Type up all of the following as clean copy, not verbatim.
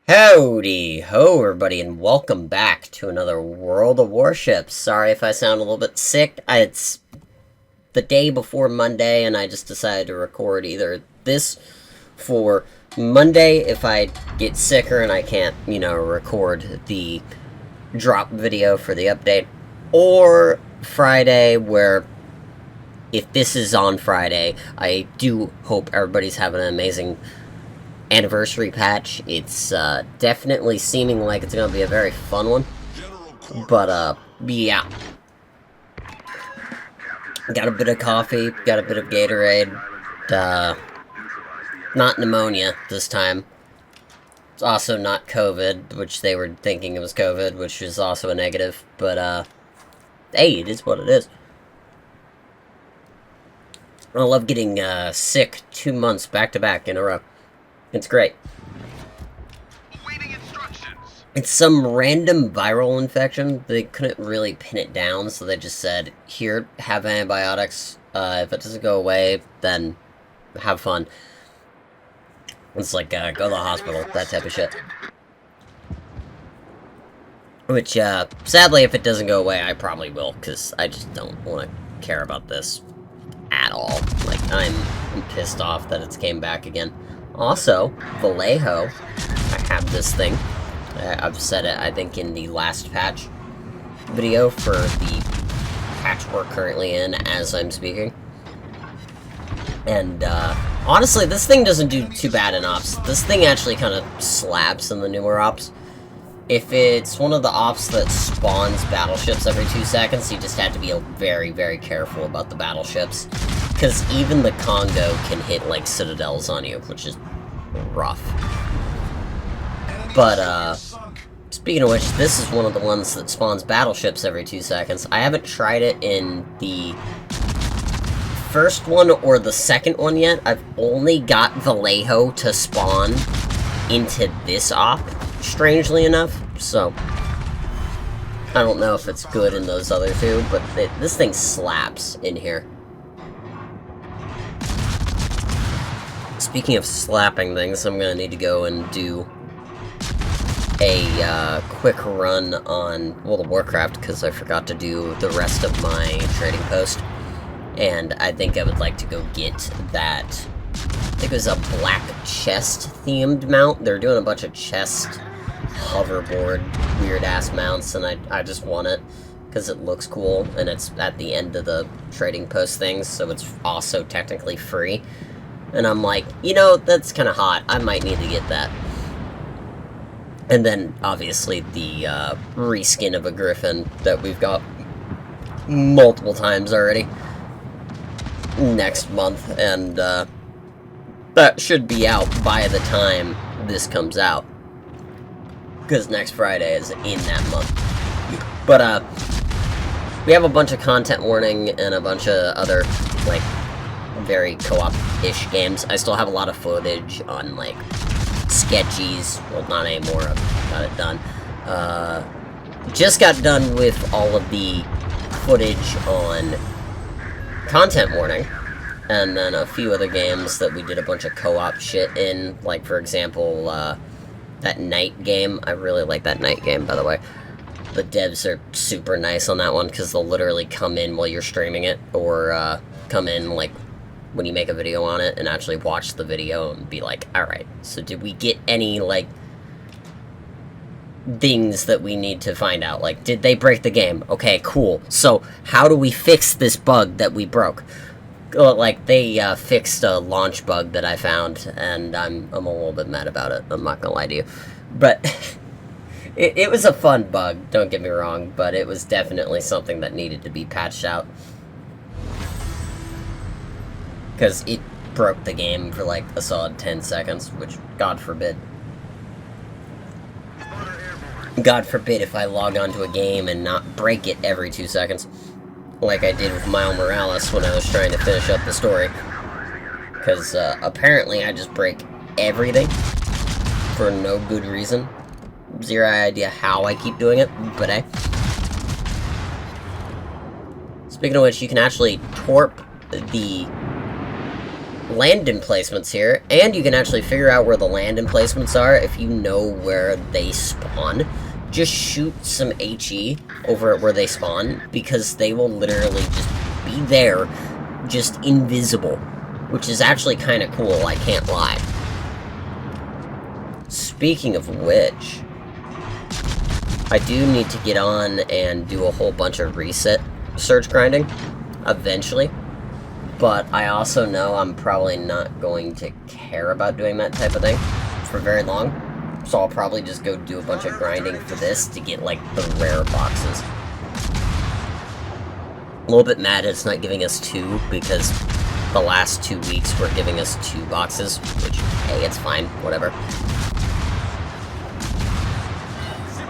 Howdy ho, everybody, and welcome back to another World of Warships. Sorry if I sound a little bit sick. It's the day before Monday, and I just decided to record either this for Monday if I get sicker and I can't, record the drop video for the update, or Friday, where if this is on Friday, I do hope everybody's having an amazing anniversary patch. It's definitely seeming like it's gonna be a very fun one, but yeah, got a bit of coffee, got a bit of Gatorade, not pneumonia this time. It's also not COVID, which they were thinking it was COVID, which is also a negative, but hey, it is what it is. I love getting sick 2 months back to back in a row. It's great. It's some random viral infection. They couldn't really pin it down, so they just said, here, have antibiotics. If it doesn't go away, then have fun. It's like, go to the hospital, that type of shit. Which, sadly, if it doesn't go away, I probably will, because I just don't want to care about this at all. Like, I'm pissed off that it's came back again. Also, Vallejo, I have this thing. I've said it, I think, in the last patch video for the patch we're currently in as I'm speaking. And, honestly, this thing doesn't do too bad in ops. This thing actually kind of slaps in the newer ops. If it's one of the ops that spawns battleships every 2 seconds, you just have to be very, very careful about the battleships. Because even the Congo can hit, like, citadels on you, which is rough. But, speaking of which, this is one of the ones that spawns battleships every 2 seconds. I haven't tried it in the first one or the second one yet. I've only got Vallejo to spawn into this op, strangely enough, so I don't know if it's good in those other two, but this thing slaps in here. Speaking of slapping things, I'm gonna need to go and do a quick run on World of Warcraft, because I forgot to do the rest of my trading post, and I think I would like to go get that. I think it was a black chest themed mount. They're doing a bunch of chest hoverboard weird ass mounts, and I just want it because it looks cool, and it's at the end of the trading post things, so it's also technically free. And I'm like, that's kind of hot. I might need to get that. And then, obviously, the reskin of a Griffin that we've got multiple times already next month, and that should be out by the time this comes out, because next Friday is in that month. But we have a bunch of content warning and a bunch of other, like, very co-op-ish games. I still have a lot of footage on, like, sketchies. Well, not anymore. I've got it done. Just got done with all of the footage on content warning, and then a few other games that we did a bunch of co-op shit in, like, for example, that night game. I really like that night game, by the way. The devs are super nice on that one, because they'll literally come in while you're streaming it, or come in, like, when you make a video on it, and actually watch the video and be like, alright, so did we get any, like, things that we need to find out? Like, did they break the game? Okay, cool. So, how do we fix this bug that we broke? Like, they fixed a launch bug that I found, and I'm a little bit mad about it. I'm not gonna lie to you. But it was a fun bug, don't get me wrong, but it was definitely something that needed to be patched out. Because it broke the game for, like, a solid 10 seconds, which, God forbid. God forbid if I log onto a game and not break it every 2 seconds. Like I did with Miles Morales when I was trying to finish up the story. Because, apparently I just break everything for no good reason. Zero idea how I keep doing it, but hey. Speaking of which, you can actually torp the land emplacements here, and you can actually figure out where the land emplacements are if you know where they spawn. Just shoot some HE over at where they spawn, because they will literally just be there, just invisible, which is actually kind of cool, I can't lie. Speaking of which, I do need to get on and do a whole bunch of reset search grinding, eventually. But I also know I'm probably not going to care about doing that type of thing for very long. So I'll probably just go do a bunch of grinding for this to get, like, the rare boxes. A little bit mad it's not giving us 2, because the last 2 weeks were giving us 2 boxes, which, hey, it's fine, whatever.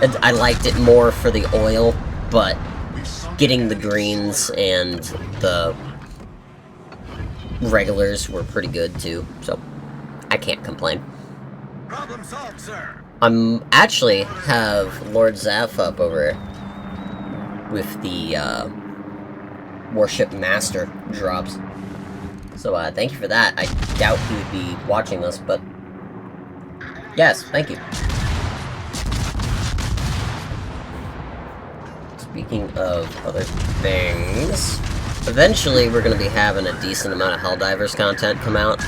And I liked it more for the oil, but getting the greens and the regulars were pretty good too, so I can't complain. Problem solved, sir. I'm actually have Lord Zaf up over with the Warship Master drops. So thank you for that. I doubt he would be watching this, but yes, thank you. Speaking of other things, eventually we're going to be having a decent amount of Helldivers content come out.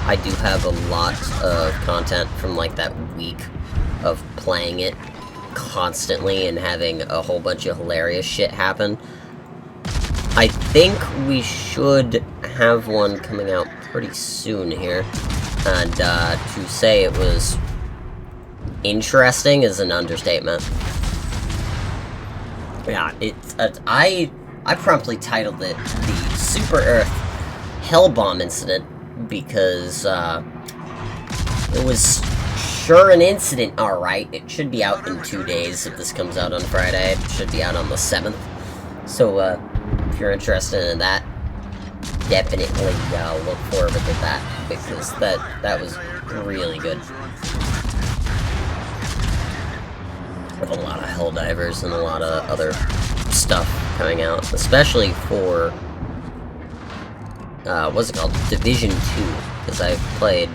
I do have a lot of content from, like, that week of playing it constantly and having a whole bunch of hilarious shit happen. I think we should have one coming out pretty soon here. And to say it was interesting is an understatement. Yeah, I promptly titled it the Super Earth Hell Bomb Incident because it was sure an incident, alright. It should be out in 2 days if this comes out on Friday. It should be out on the 7th. So if you're interested in that, definitely look forward to that, because that was really good. With a lot of Helldivers and a lot of other stuff coming out, especially for what's it called? Division 2, because I've played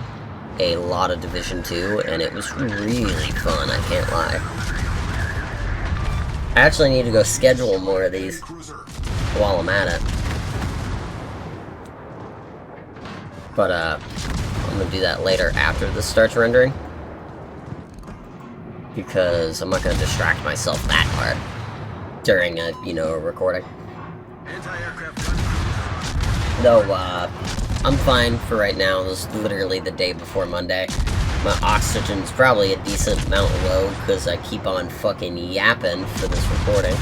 a lot of Division 2, and it was really fun, I can't lie. I actually need to go schedule more of these while I'm at it. But, I'm gonna do that later after this starts rendering, because I'm not gonna distract myself that hard during a, a recording. No, I'm fine for right now. This is literally the day before Monday. My oxygen's probably a decent amount low, because I keep on fucking yapping for this recording.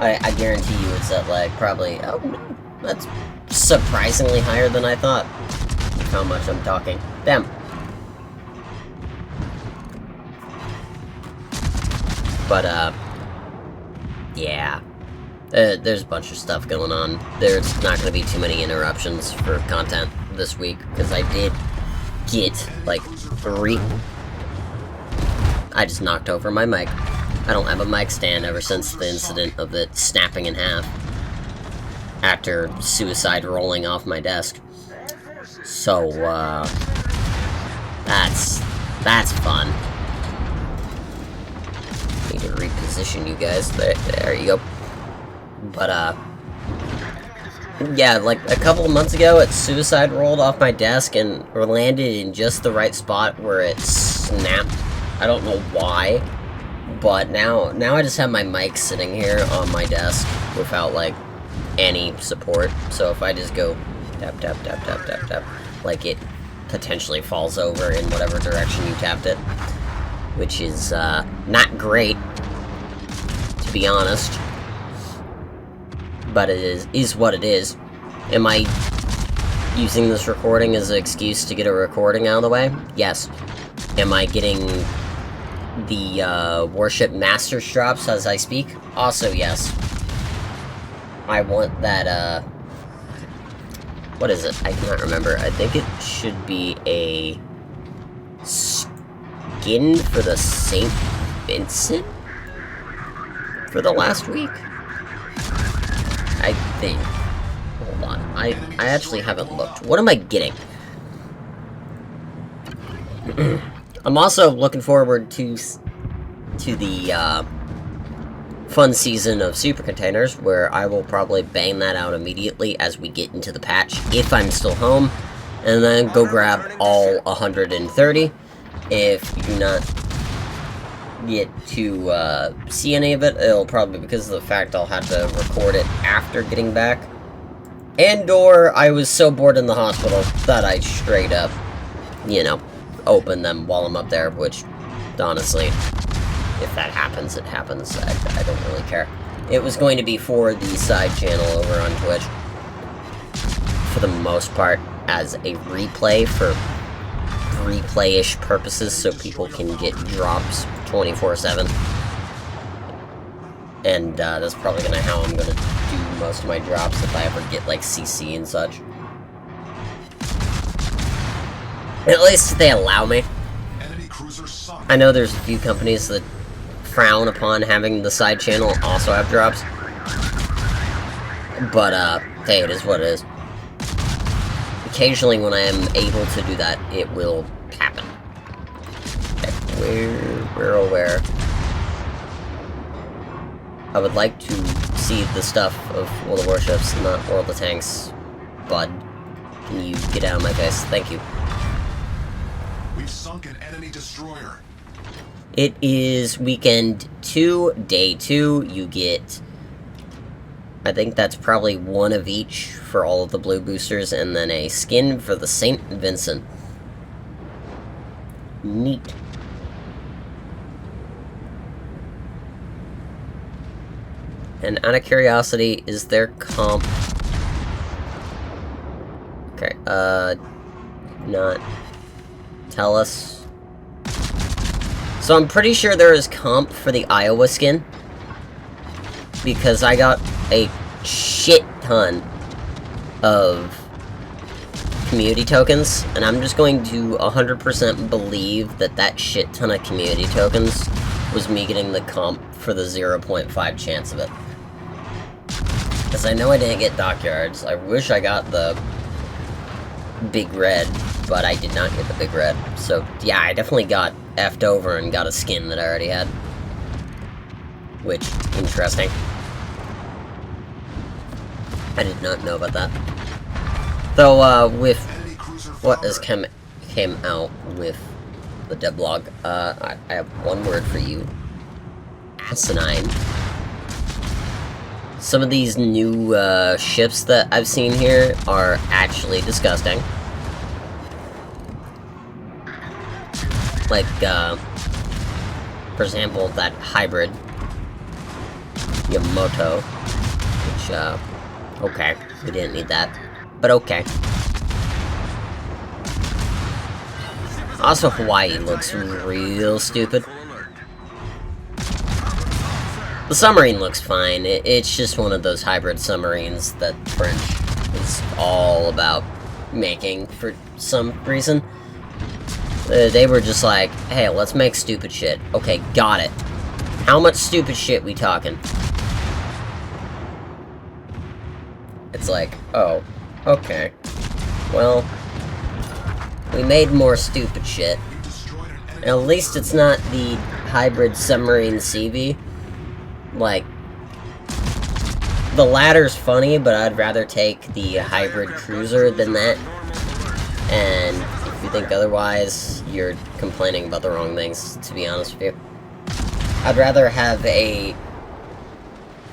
I guarantee you it's at, like, probably, oh no, that's surprisingly higher than I thought. How much I'm talking. Damn. But, yeah. There's a bunch of stuff going on. There's not going to be too many interruptions for content this week, because I did get, like, 3. I just knocked over my mic. I don't have a mic stand ever since the incident of it snapping in half after suicide rolling off my desk. So, that's fun. Need to reposition you guys. There you go. But, yeah, like, a couple of months ago, it suicide rolled off my desk and landed in just the right spot where it snapped. I don't know why, but now I just have my mic sitting here on my desk without, like, any support. So if I just go tap, tap, tap, tap, tap, tap, like, it potentially falls over in whatever direction you tapped it, which is, not great, to be honest. But it is what it is. Am I using this recording as an excuse to get a recording out of the way? Yes. Am I getting the Warship Master drops as I speak? Also yes. I want that, what is it? I cannot remember. I think it should be a skin for the St. Vincent for the last week? I think. Hold on. I actually haven't looked. What am I getting? I'm also looking forward to the fun season of super containers, where I will probably bang that out immediately as we get into the patch, if I'm still home, and then go grab all 130. If you do not get to see any of it, it'll probably be because of the fact I'll have to record it after getting back. And/or I was so bored in the hospital that I straight up, you know, open them while I'm up there, which, honestly, if that happens, it happens. I don't really care. It was going to be for the side channel over on Twitch, for the most part, as a replay for replay-ish purposes, so people can get drops 24/7. And that's probably how I'm gonna do most of my drops if I ever get like CC and such. At least if they allow me. I know there's a few companies that frown upon having the side channel also have drops, but hey, it is what it is. Occasionally when I am able to do that, it will happen. Okay, where? I would like to see the stuff of World of Warships, not World of Tanks. Bud, can you get out of my face? Thank you. We've sunk an enemy destroyer. It is weekend 2, day 2. You get, I think that's probably one of each for all of the blue boosters, and then a skin for the St. Vincent. Neat. And out of curiosity, is there comp? Okay, not tell us. So I'm pretty sure there is comp for the Iowa skin, because I got a shit ton of community tokens, and I'm just going to 100% believe that that shit ton of community tokens was me getting the comp for the 0.5 chance of it. Because I know I didn't get dockyards. I wish I got the big red, but I did not get the big red. So yeah, I definitely got effed over and got a skin that I already had. Which, interesting. I did not know about that. Though, with what has came out with the devlog, I have one word for you. Asinine. Some of these new, ships that I've seen here are actually disgusting. Like, for example, that hybrid Yamamoto, which, okay, we didn't need that, but okay. Also, Hawaii looks real stupid. The submarine looks fine. It's just one of those hybrid submarines that French is all about making for some reason. They were just like, hey, let's make stupid shit. Okay, got it. How much stupid shit we talking? It's like, oh, okay. Well, we made more stupid shit. At least it's not the hybrid submarine CV. Like, the latter's funny, but I'd rather take the hybrid cruiser than that. And if you think otherwise, you're complaining about the wrong things, to be honest with you. I'd rather have a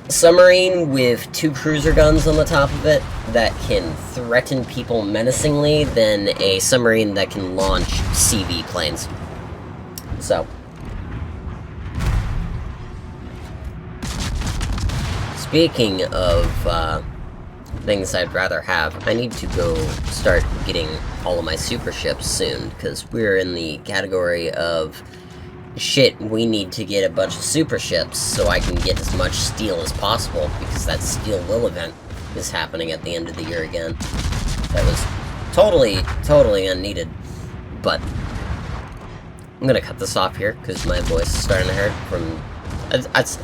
submarine with 2 cruiser guns on the top of it that can threaten people menacingly than a submarine that can launch CV planes. So, speaking of things I'd rather have, I need to go start getting all of my super ships soon, because we're in the category of shit, we need to get a bunch of super ships so I can get as much steel as possible, because that Steel Will event is happening at the end of the year again. That was totally unneeded, but I'm gonna cut this off here, because my voice is starting to hurt from...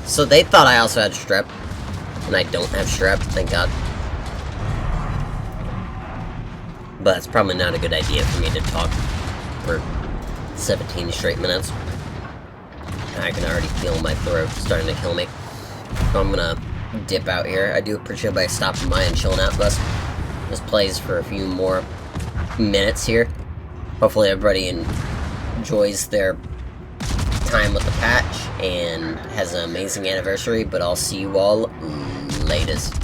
so they thought I also had strep, and I don't have strep, thank God. But it's probably not a good idea for me to talk for 17 straight minutes. I can already feel my throat starting to kill me. So I'm gonna dip out here. I do appreciate everybody stopping by and chilling out with us. This plays for a few more minutes here. Hopefully everybody enjoys their time with the patch and has an amazing anniversary, but I'll see you all latest.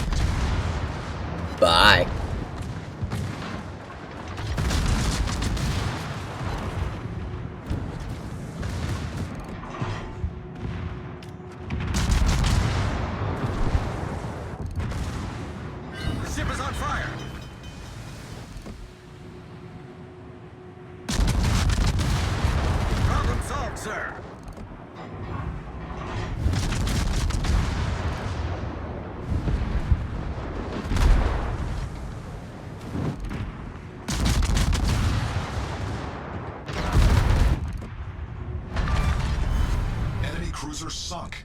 Bye. The ship is on fire. Problem solved, sir. Enemy cruiser sunk.